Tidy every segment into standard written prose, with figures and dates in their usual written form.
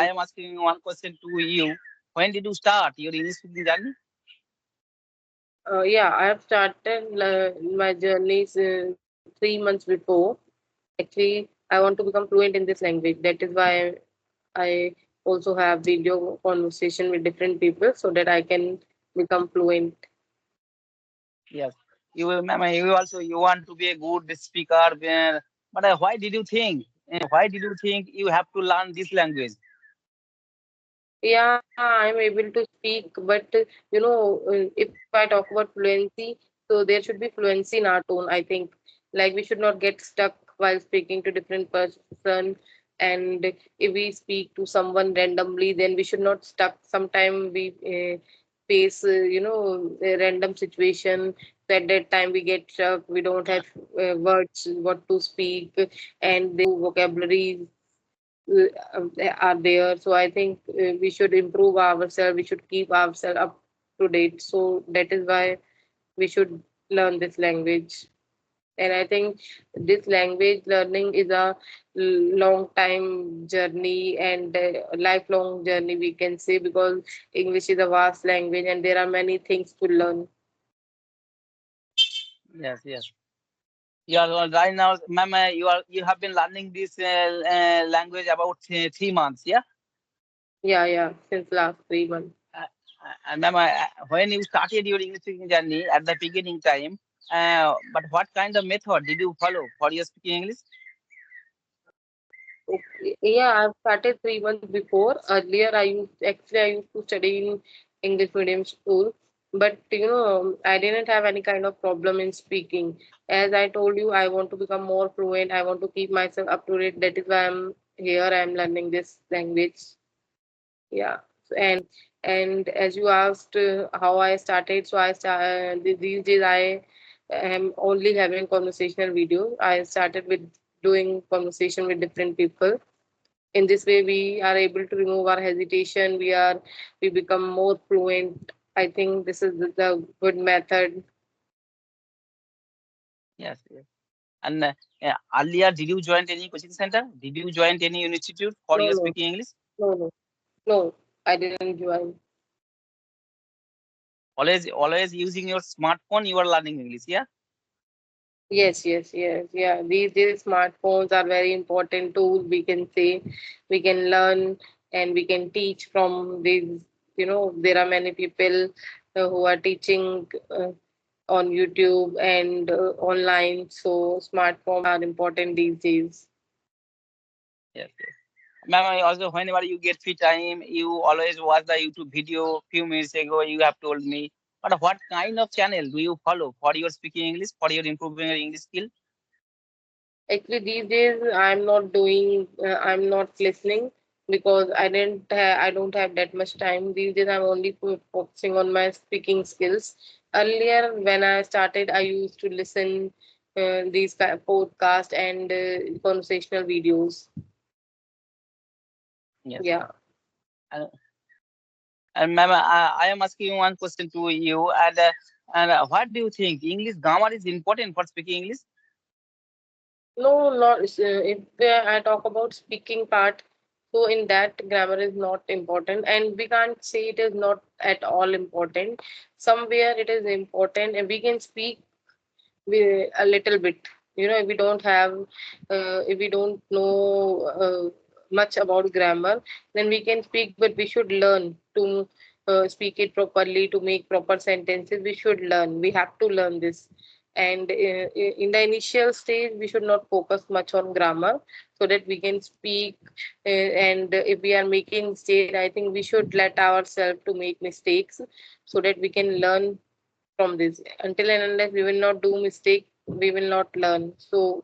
I am asking one question to you. When did you start your English speaking journey? Yeah, I have started my journey 3 months before. Actually, I want to become fluent in this language. That is why I also have video conversation with different people so that I can become fluent. Yes. You also you want to be a good speaker, but why did you think? Why did you think you have to learn this language? Yeah, I'm able to speak, but if I talk about fluency, so there should be fluency in our tone. I think like we should not get stuck while speaking to different person, and if we speak to someone randomly, then we should not stuck. Sometimes we face a random situation. So at that time we get stuck. We don't have words what to speak, and the vocabulary are there. So I think we should improve ourselves. We should keep ourselves up to date. So that is why we should learn this language. And I think this language learning is a long time journey and lifelong journey, we can say, because English is a vast language and there are many things to learn. Yes, yes. You are right now, ma'am. You have been learning this language about 3 months, yeah. Yeah, since last 3 months. And ma'am, when you started your English speaking journey at the beginning time, but what kind of method did you follow for your speaking English? Okay. Yeah, I've started 3 months before. Earlier, I used to study in English medium school, but I didn't have any kind of problem in speaking. As I told you, I want to become more fluent. I want to keep myself up to date. That is why I'm here. I'm learning this language. Yeah. And as you asked how I started, so these days I am only having conversational videos. I started with doing conversation with different people. In this way we are able to remove our hesitation. We become more fluent. I think this is the good method. Yes, yes. And earlier, did you join any coaching center? Did you join any institute for No, your no, speaking English? no, no, no, I didn't join. Always using your smartphone, you are learning English. Yeah. Yes, yeah, these days smartphones are very important tool, we can say. We can learn and we can teach from these. There are many people who are teaching on YouTube and online, so smartphones are important these days. Yes, yes. Ma'am, also whenever you get free time, you always watch the YouTube video. Few minutes ago, you have told me. But what kind of channel do you follow for your speaking English, for your improving your English skill? Actually, these days I'm not listening because I don't have that much time. These days I'm only focusing on my speaking skills. Earlier, when I started, I used to listen these podcast and conversational videos. Yes. Yeah. And, and ma'am, I am asking one question to you. And what do you think? English grammar is important for speaking English? No, not if I talk about speaking part. So in that, grammar is not important, and we can't say it is not at all important. Somewhere it is important, and we can speak a little bit. If we don't have, if we don't know much about grammar, then we can speak, but we should learn to speak it properly, to make proper sentences. We should learn. We have to learn this. And in the initial stage, we should not focus much on grammar so that we can speak. And if we are making mistake, I think we should let ourselves to make mistakes so that we can learn from this. Until and unless we will not do mistake, we will not learn. So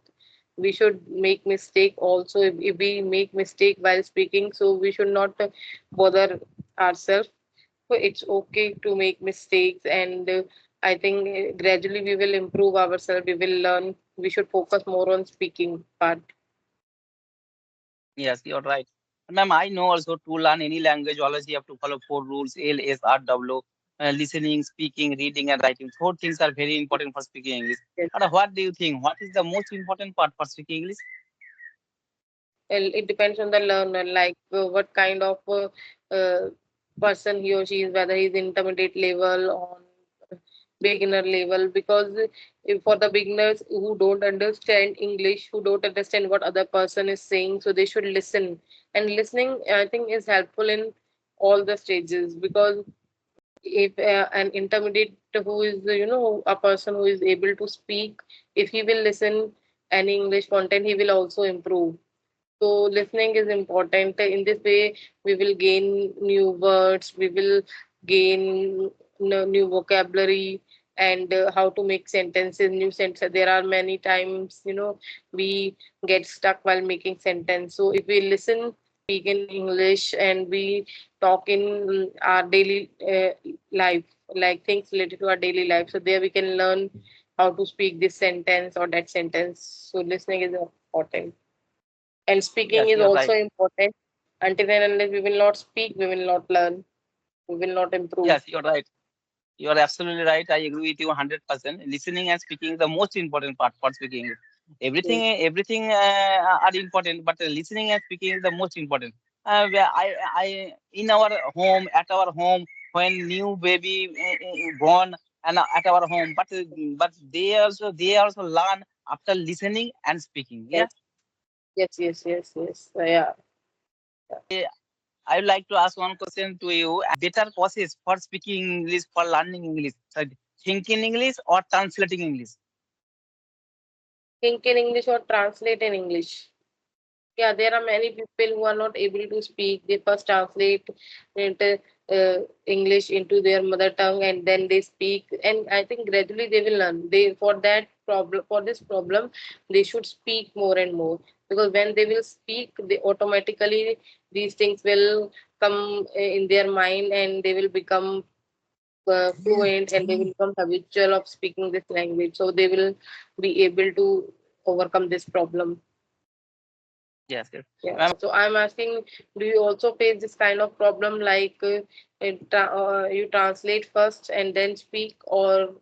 we should make mistake also. If we make mistake while speaking, so we should not bother ourselves. So it's okay to make mistakes, and I think gradually we will improve ourselves. We will learn. We should focus more on speaking part. Yes, you're right. Ma'am, I know also to learn any language, always you have to follow four rules: LSRW, listening, speaking, reading, and writing. Four things are very important for speaking English. Yes. But what do you think? What is the most important part for speaking English? it depends on the learner, like what kind of uh, person he or she is, whether he's intermediate level or beginner level. Because if for the beginners who don't understand English, who don't understand what other person is saying, so they should listen. And listening, I think, is helpful in all the stages. Because if an intermediate who is, a person who is able to speak, if he will listen any English content, he will also improve. So listening is important. In this way, we will gain new words, we will gain new vocabulary, and how to make sentences, new sentences. There are many times, we get stuck while making sentence. So if we listen, speak in English, and we talk in our daily life, like things related to our daily life. So there we can learn how to speak this sentence or that sentence. So listening is important. And speaking Yes, is you're also right. important. Until and unless we will not speak, we will not learn, we will not improve. Yes, you're right. You are absolutely right. I agree with you 100%. Listening and speaking is the most important part for speaking. Yes, Everything are important, but listening and speaking is the most important. In our home, at our home, when new baby born and at our home, but they also learn after listening and speaking. Yeah. yes, yes, yes, yes, yes. Yeah. I would like to ask one question to you. Better process for speaking English, for learning English, sorry, thinking English or translating English? Think in English or translate in English. Yeah, there are many people who are not able to speak. They first translate into English into their mother tongue, and then they speak. And I think gradually they will learn. They for that problem, for this problem, they should speak more and more. Because when they will speak, they automatically these things will come in their mind, and they will become fluent, and they will become habitual of speaking this language. So they will be able to overcome this problem. Yes, yes. Yeah. So I'm asking, do you also face this kind of problem, like you translate first and then speak, or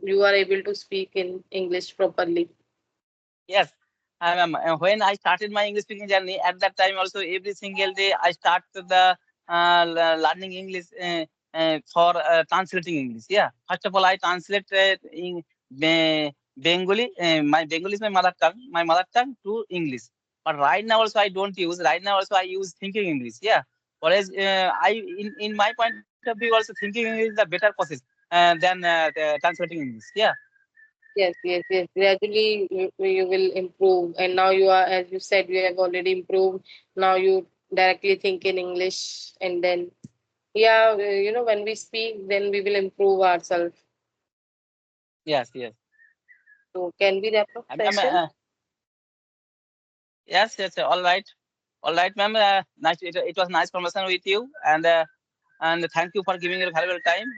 you are able to speak in English properly? Yes, when I started my English speaking journey, at that time also every single day I start the learning English for translating English. Yeah, first of all I translate in Bengali. My Bengali is my mother tongue to English. But right now also I don't use. Right now also I use thinking English. Yeah, whereas in my point of view also thinking English is the better process than the translating English. Yeah. Yes, yes, yes. Gradually, you will improve. And now you are, as you said, you have already improved. Now you directly think in English, and then, yeah, when we speak, then we will improve ourselves. Yes, yes. So, can we wrap up session? I'm, yes, yes, all right, ma'am. Nice. It was nice conversation with you, and thank you for giving your valuable time.